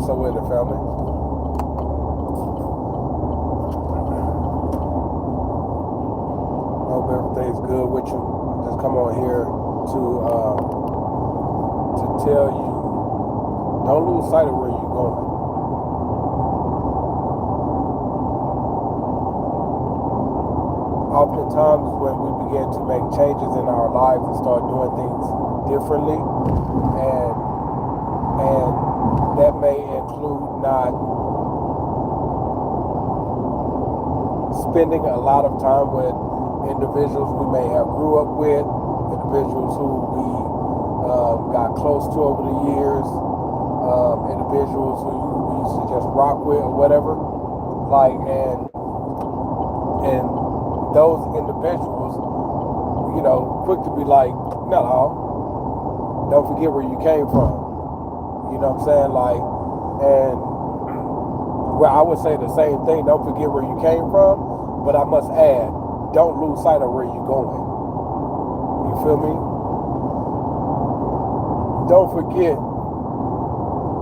What's up with it, family? Hope everything's good with you. Just come on here to tell you, don't lose sight of where you're going. Oftentimes when we begin to make changes in our lives and start doing things differently, and that may include not spending a lot of time with individuals we may have grew up with, individuals who we got close to over the years, individuals who we used to just rock with or whatever, like, and those individuals, quick to be like, no, don't forget where you came from. You know what I'm saying? Like, and well, I would say the same thing, don't forget where you came from, but I must add, don't lose sight of where you're going. You feel me? Don't forget,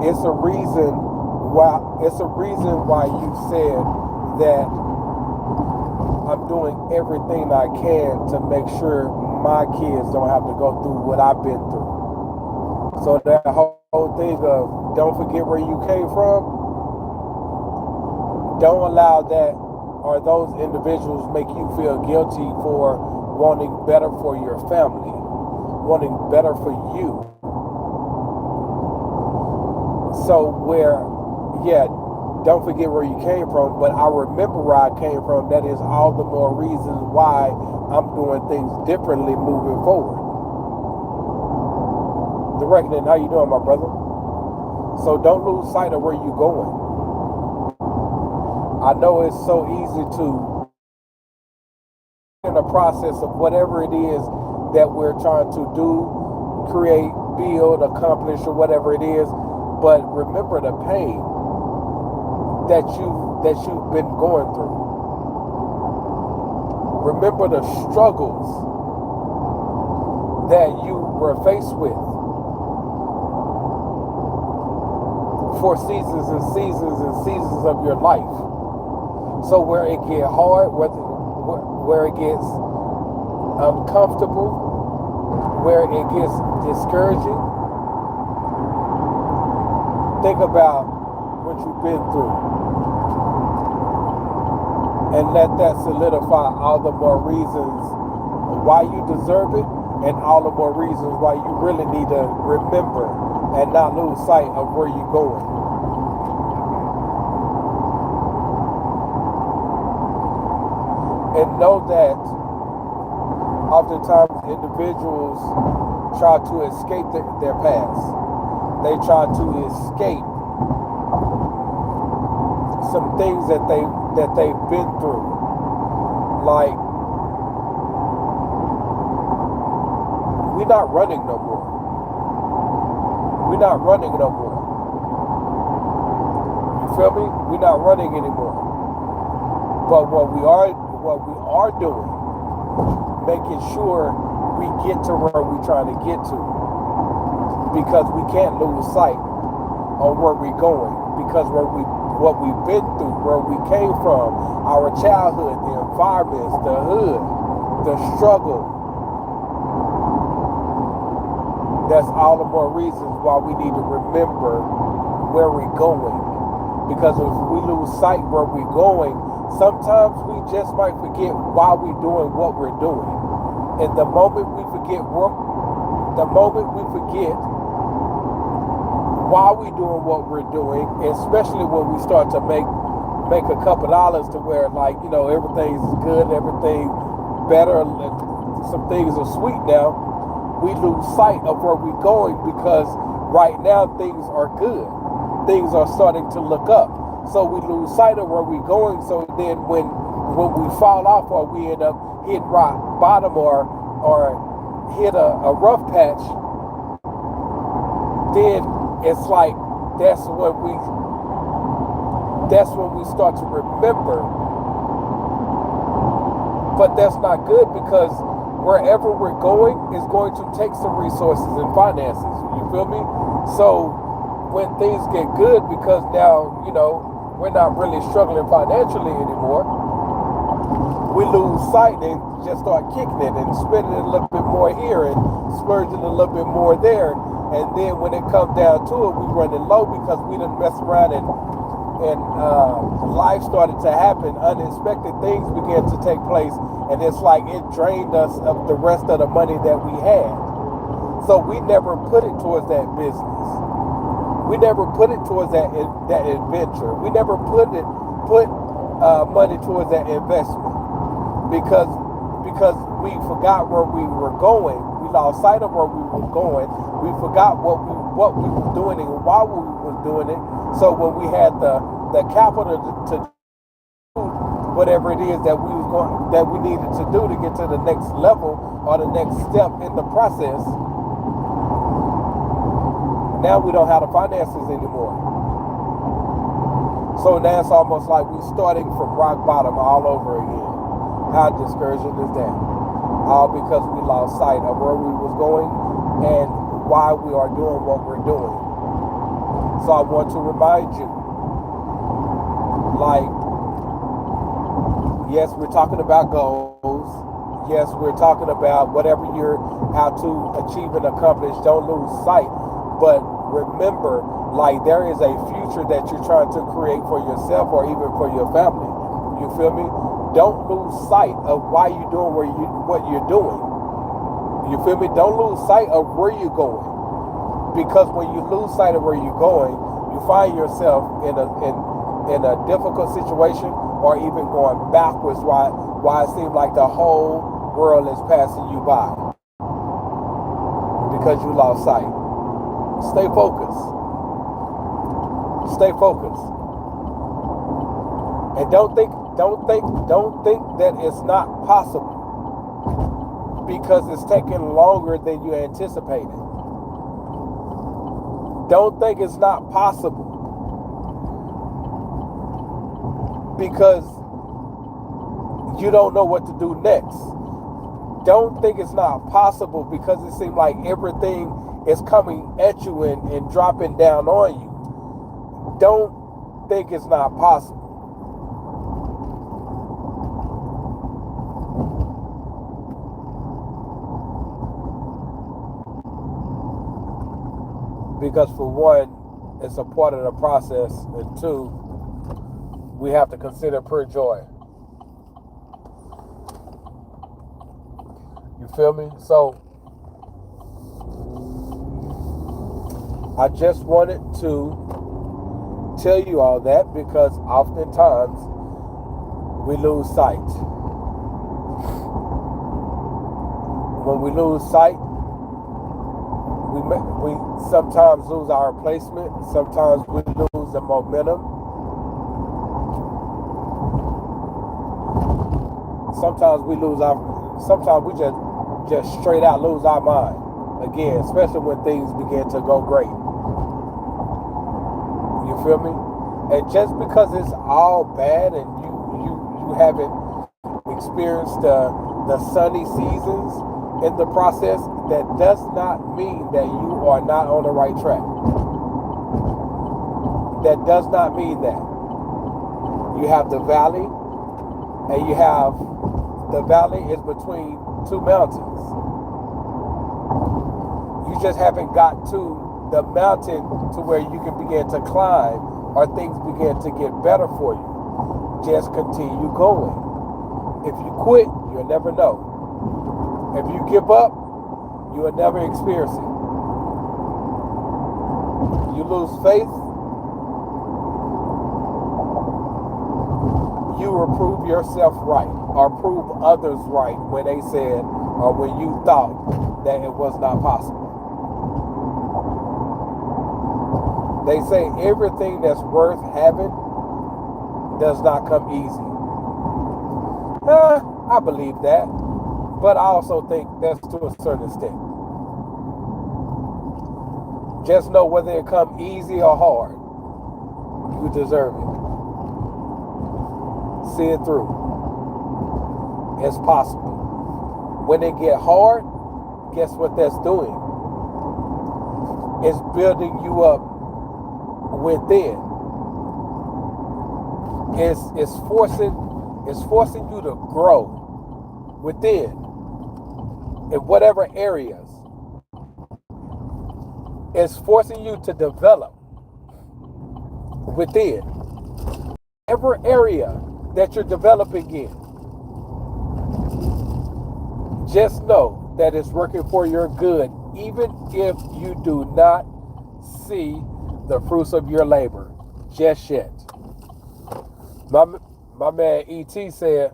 it's a reason why you said that I'm doing everything I can to make sure my kids don't have to go through what I've been through. So that whole thing of don't forget where you came from, don't allow that or those individuals make you feel guilty for wanting better for your family, wanting better for you. So don't forget where you came from, but I remember where I came from. That is all the more reasons why I'm doing things differently moving forward. The Reckoning, how you doing, my brother? So don't lose sight of where you're going. I know it's so easy to, in the process of whatever it is that we're trying to do, create, build, accomplish, or whatever it is, but remember the pain that you've been going through. Remember the struggles that you were faced with for seasons and seasons and seasons of your life. So where it gets hard, where it gets uncomfortable, where it gets discouraging, think about what you've been through. And let that solidify all the more reasons why you deserve it, and all the more reasons why you really need to remember and not lose sight of where you're going. And know that oftentimes individuals try to escape their past. They try to escape some things that they've been through. Like, we're not running no more. We're not running no more. You feel me? We're not running anymore. But what we are doing, making sure we get to where we're trying to get to. Because we can't lose sight on where we're going. Because what we've been through, where we came from, our childhood, the environments, the hood, the struggle. That's all the more reasons why we need to remember where we're going. Because if we lose sight where we're going, sometimes we just might forget why we're doing what we're doing. And the moment we forget why we're doing what we're doing, especially when we start to make a couple dollars to where, like, everything's good, everything better, some things are sweet now, we lose sight of where we're going because right now things are good. Things are starting to look up. So we lose sight of where we're going. So then when we fall off or we end up hitting rock bottom or hit a rough patch, then it's like that's when we start to remember. But that's not good, because wherever we're going is going to take some resources and finances. You feel me? So when things get good, because now, we're not really struggling financially anymore, we lose sight and just start kicking it and spending a little bit more here and splurging a little bit more there. And then when it comes down to it, we running low because we didn't mess around and life started to happen. Unexpected things began to take place, and it's like it drained us of the rest of the money that we had. So we never put it towards that business. We never put it towards that adventure. We never put money towards that investment because we forgot where we were going. We lost sight of where we were going. We forgot what we were doing and why we were doing it. So when we had the capital to do whatever it is that we needed to do to get to the next level or the next step in the process, now we don't have the finances anymore. So now it's almost like we're starting from rock bottom all over again. How discouraging is that? All because we lost sight of where we was going and why we are doing what we're doing. So I want to remind you, like, yes, we're talking about goals. Yes, we're talking about whatever you're out to achieve and accomplish. Don't lose sight. But remember, like, there is a future that you're trying to create for yourself or even for your family. You feel me? Don't lose sight of why you're doing what you're doing. You feel me? Don't lose sight of where you're going. Because when you lose sight of where you're going, you find yourself in a difficult situation or even going backwards why it seems like the whole world is passing you by because you lost sight. Stay focused. Stay focused. And don't think that it's not possible because it's taking longer than you anticipated. Don't think it's not possible because you don't know what to do next. Don't think it's not possible because it seems like everything is coming at you and dropping down on you. Don't think it's not possible. Because for one, it's a part of the process, and two, we have to consider pure joy. You feel me? So I just wanted to tell you all that because oftentimes we lose sight. When we lose sight, we sometimes lose our placement. Sometimes we lose the momentum. Sometimes we just straight out lose our mind. Again, especially when things begin to go great. You feel me? And just because it's all bad and you haven't experienced the sunny seasons in the process, that does not mean that you are not on the right track. That does not mean that. You have the valley, and you have the valley is between two mountains. You just haven't got to the mountain to where you can begin to climb or things begin to get better for you. Just continue going. If you quit, you'll never know. If you give up, you will never experience it. You lose faith, you will prove yourself right or prove others right when they said or when you thought that it was not possible. They say everything that's worth having does not come easy. I believe that. But I also think that's to a certain extent. Just know whether it come easy or hard, you deserve it. See it through. It's possible. When it get hard, guess what that's doing? It's building you up within. It's forcing you to grow within in whatever areas. It's forcing you to develop within every area that you're developing in. Just know that it's working for your good, even if you do not see the fruits of your labor just yet. My man E.T. said,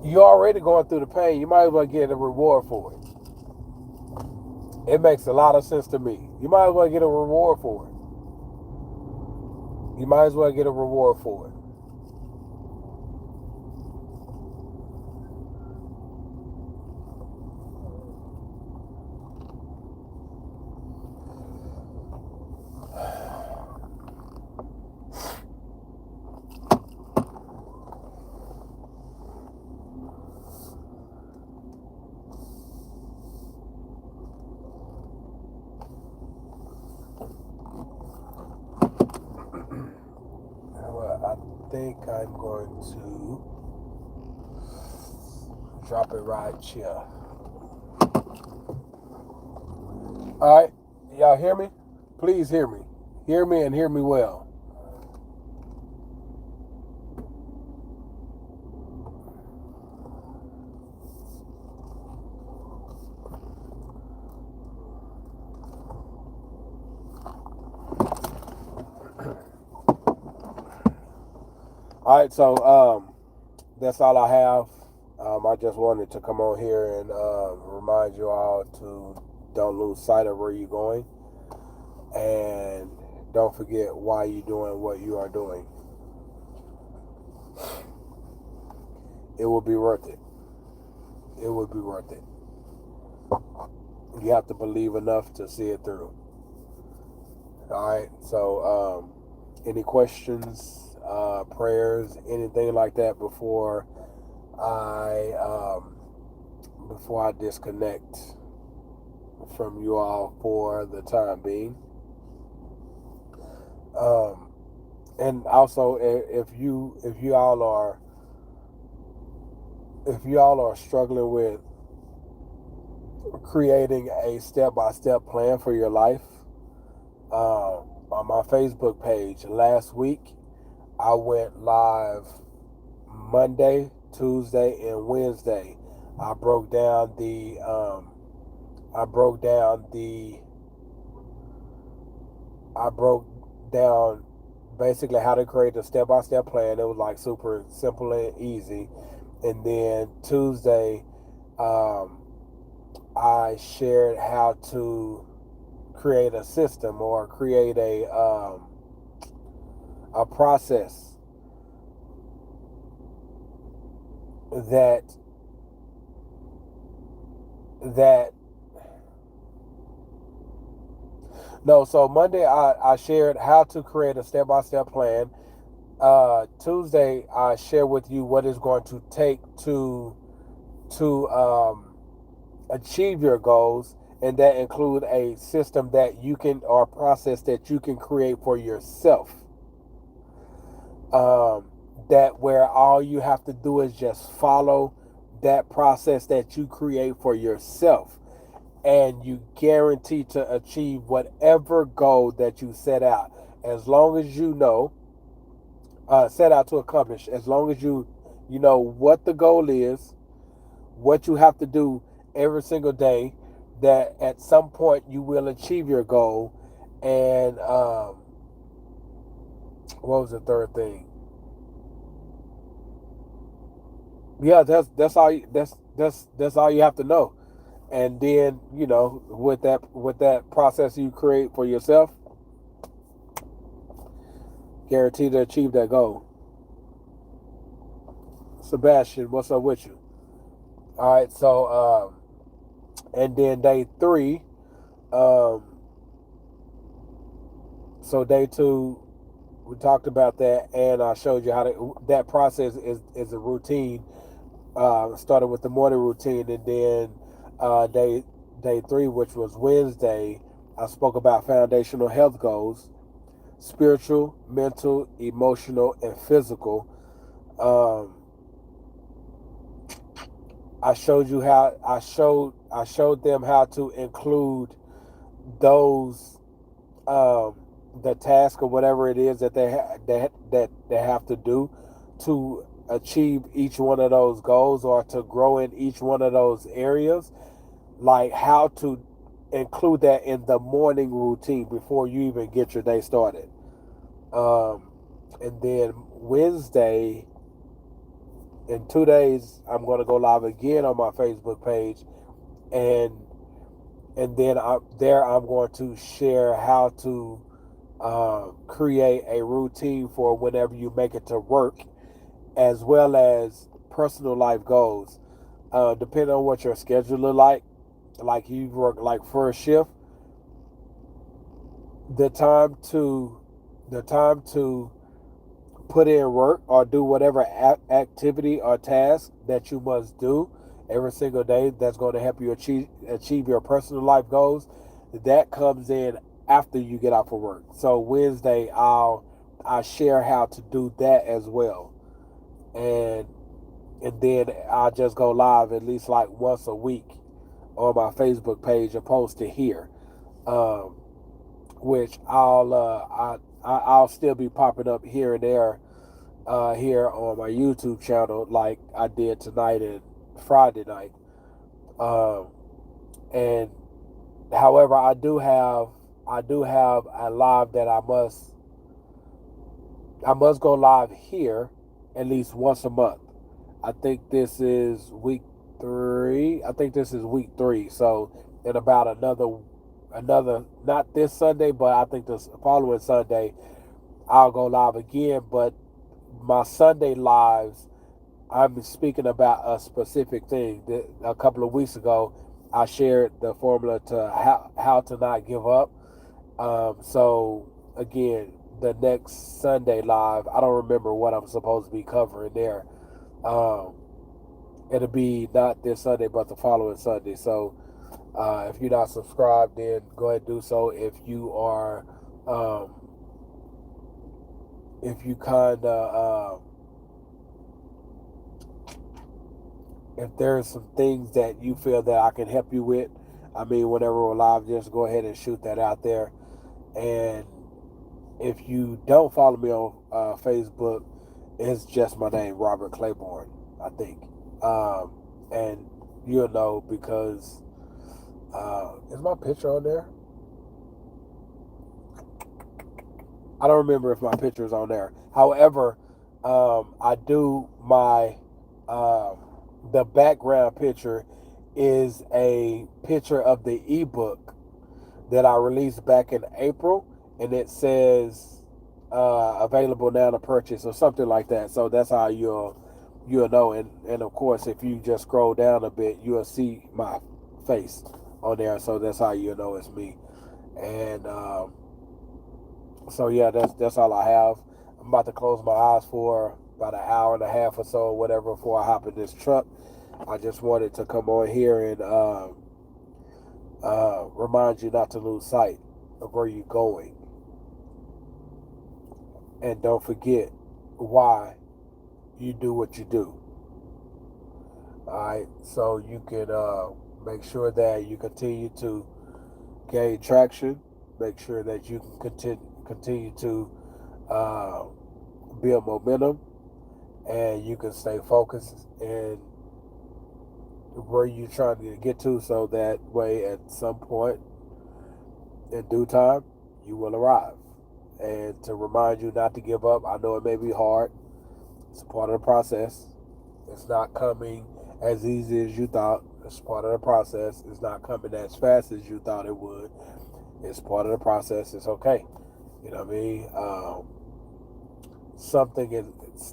you're already going through the pain. You might as well get a reward for it. It makes a lot of sense to me. You might as well get a reward for it. You might as well get a reward for it. I think I'm going to drop it right here. All right, y'all hear me? Please hear me. Hear me and hear me well. All right, so that's all I have. I just wanted to come on here and remind you all to don't lose sight of where you're going, and don't forget why you're doing what you are doing. It will be worth it. It will be worth it. You have to believe enough to see it through. All right, so any questions, prayers, anything like that before I disconnect from you all for the time being? And also, if you all are struggling with creating a step-by-step plan for your life, on my Facebook page last week, I went live Monday, Tuesday, and Wednesday. I broke down basically how to create a step-by-step plan. It was like super simple and easy. And then Tuesday, I shared how to create a system or create a process that no, so Monday I shared how to create a step-by-step plan. Tuesday I share with you what it's going to take to achieve your goals, and that include a system that you can, or a process that you can create for yourself. That where all you have to do is just follow that process that you create for yourself, and you guarantee to achieve whatever goal that you set out, as long as you know, set out to accomplish, as long as you know what the goal is, what you have to do every single day, that at some point you will achieve your goal. And what was the third thing? Yeah, that's all that's all you have to know. And then, with that process you create for yourself, guaranteed to achieve that goal. Sebastian, what's up with you? All right, so and then day 3, so day 2, we talked about that, and I showed you how that process is a routine Started with the morning routine, and then day 3, which was Wednesday, I spoke about foundational health goals: spiritual, mental, emotional, and physical. Um, I showed them how to include those, um, the task or whatever it is that that they have to do to achieve each one of those goals, or to grow in each one of those areas, like how to include that in the morning routine before you even get your day started. um, and then Wednesday, in 2 days, I'm going to go live again on my Facebook page, and then I'm going to share how to create a routine for whenever you make it to work, as well as personal life goals. Depending on what your schedule is like you work like first shift, the time to the time to put in work or do whatever activity or task that you must do every single day that's going to help you achieve your personal life goals, that comes in after you get off of work. So Wednesday, I share how to do that as well, and then I just go live at least like once a week on my Facebook page opposed to here, um, which I'll still be popping up here and there, here on my YouTube channel, like I did tonight and Friday night. Um, and however, I do have a live that I must go live here at least once a month. I think this is week 3. I think this is week 3. So in about another, not this Sunday, but I think this following Sunday, I'll go live again. But my Sunday lives, I'm speaking about a specific thing. A couple of weeks ago, I shared the formula to how to not give up. So again, the next Sunday live, I don't remember what I'm supposed to be covering there. Um, it'll be not this Sunday, but the following Sunday. So if you're not subscribed, then go ahead and do so. Um, if you kind of if there's some things that you feel that I can help you with, I mean, whenever we're live, just go ahead and shoot that out there. And if you don't follow me on Facebook, it's just my name, Robert Claiborne, I think. And you'll know because is my picture on there? I don't remember if my picture is on there. However, I do my the background picture is a picture of the ebook that I released back in April, and it says available now to purchase or something like that. So that's how you'll know. And of course, if you just scroll down a bit, you'll see my face on there. So that's how you'll know it's me. And so yeah, that's all I have. I'm about to close my eyes for about an hour and a half or so, or whatever, before I hop in this truck. I just wanted to come on here and remind you not to lose sight of where you're going, and don't forget why you do what you do. All right, so you can make sure that you continue to gain traction. Make sure that you can continue to uh, build momentum, and you can stay focused in where you're trying to get to, so that way at some point in due time you will arrive. And to remind you not to give up, I know it may be hard. It's part of the process. It's not coming as easy as you thought. It's part of the process. It's not coming as fast as you thought it would. It's part of the process. It's okay. You know what I mean?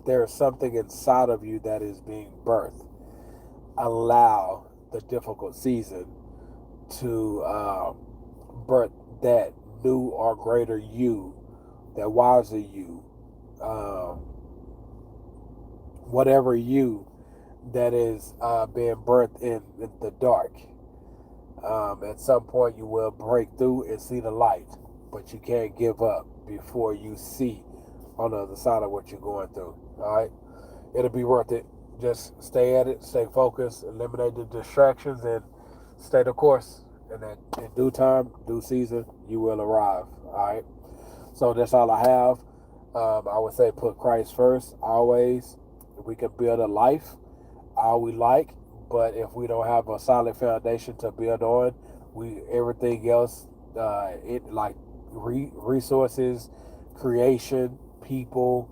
There's something inside of you that is being birthed. Allow the difficult season to birth that new or greater you, that wiser you, whatever you that is being birthed in the dark. At some point, you will break through and see the light, but you can't give up before you see on the other side of what you're going through. All right, it'll be worth it. Just stay at it, stay focused, eliminate the distractions, and stay the course. And that in due time, due season, you will arrive. All right. So that's all I have. I would say put Christ first always. We can build a life all we like, but if we don't have a solid foundation to build on, we everything else, it like resources, creation, people,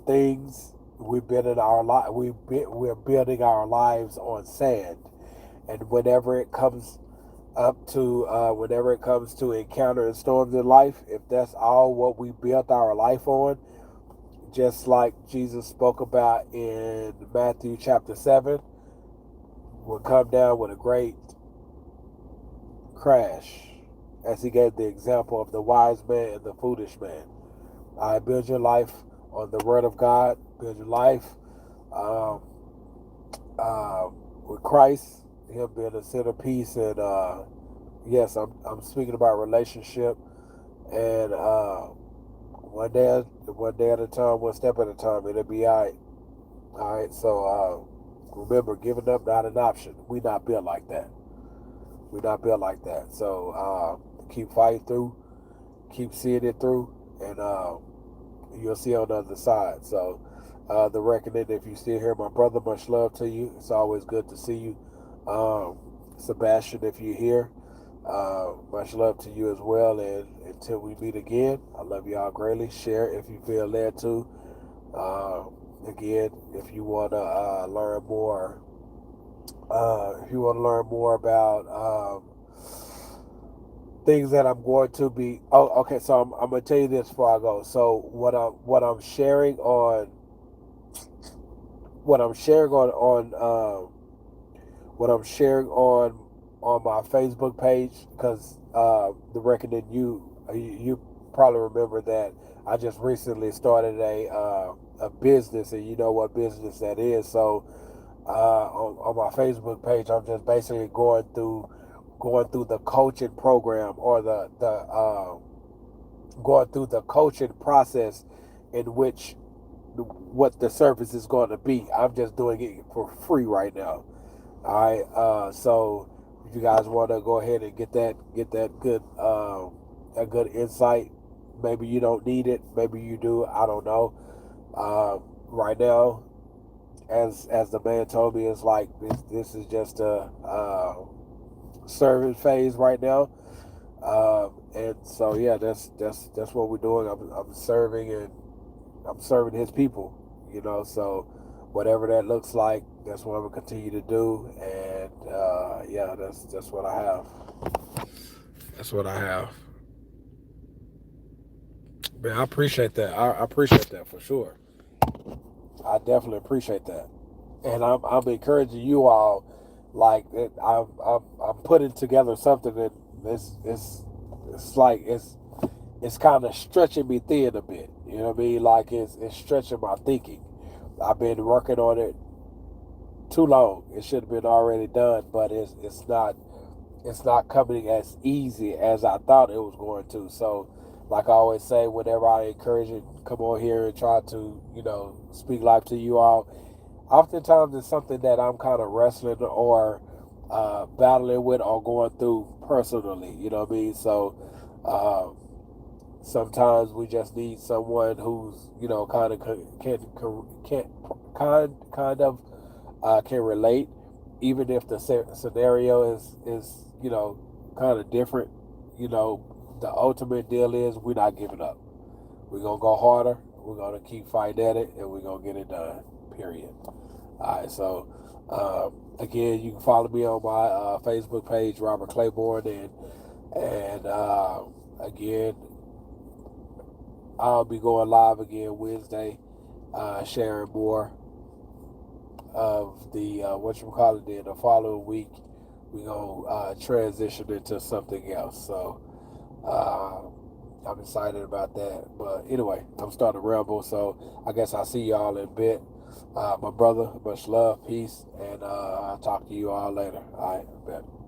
things. We building our we're building our lives on sand, and whenever it comes to encountering storms in life, if that's all what we built our life on, just like Jesus spoke about in Matthew chapter 7, will come down with a great crash, as he gave the example of the wise man and the foolish man. I build your life on the word of God, build your life um, with Christ, him being a centerpiece, and yes, I'm speaking about relationship, and one day at a time, one step at a time, it'll be all right. All right. So remember, giving up not an option. We not built like that. We not built like that. So keep fighting through, keep seeing it through, and you'll see on the other side. So the reckoning. If you still here, my brother, much love to you. It's always good to see you. Sebastian, if you're here, much love to you as well. And until we meet again, I love y'all greatly. Share if you feel led to. Again, if you want to learn more, about things that I'm going to be. Oh, okay. So I'm gonna tell you this before I go. So what I'm sharing on what I'm sharing on my Facebook page, because the reckoning, you probably remember that I just recently started a business, and you know what business that is. So on my Facebook page, I'm just basically going through the coaching program, or the going through the coaching process, in which what the service is going to be. I'm just doing it for free right now. All right. So if you guys want to go ahead and get that good a good insight, maybe you don't need it, maybe you do. I don't know. Right now, as the man told me, it's like this is just a serving phase right now. And so yeah, that's what we're doing. I'm serving, and I'm serving his people. So whatever that looks like, that's what I'm gonna continue to do. And yeah, that's what I have. That's what I have. Man, I appreciate that. I appreciate that for sure. I definitely appreciate that. And I'm encouraging you all. Like I'm putting together something that it's like it's kind of stretching me thin a bit. You know what I mean? Like it's stretching my thinking. I've been working on it too long. It should have been already done, but it's not coming as easy as I thought it was going to. So, like I always say, whenever I encourage you, come on here and try to, speak life to you all. Oftentimes, it's something that I'm kind of wrestling or battling with or going through personally. You know what I mean? So, sometimes we just need someone who's, kind of can can relate, even if the scenario is kind of different. The ultimate deal is we're not giving up. We're gonna go harder. We're gonna keep fighting at it, and we're gonna get it done. Period. All right. So again, you can follow me on my Facebook page, Robert Claiborne, and again, I'll be going live again Wednesday, sharing more of the then the following week we're gonna transition into something else. So I'm excited about that. But anyway, I'm starting to ramble, so I guess I'll see y'all in a bit. My brother, much love, peace, and I'll talk to you all later. All right, bet.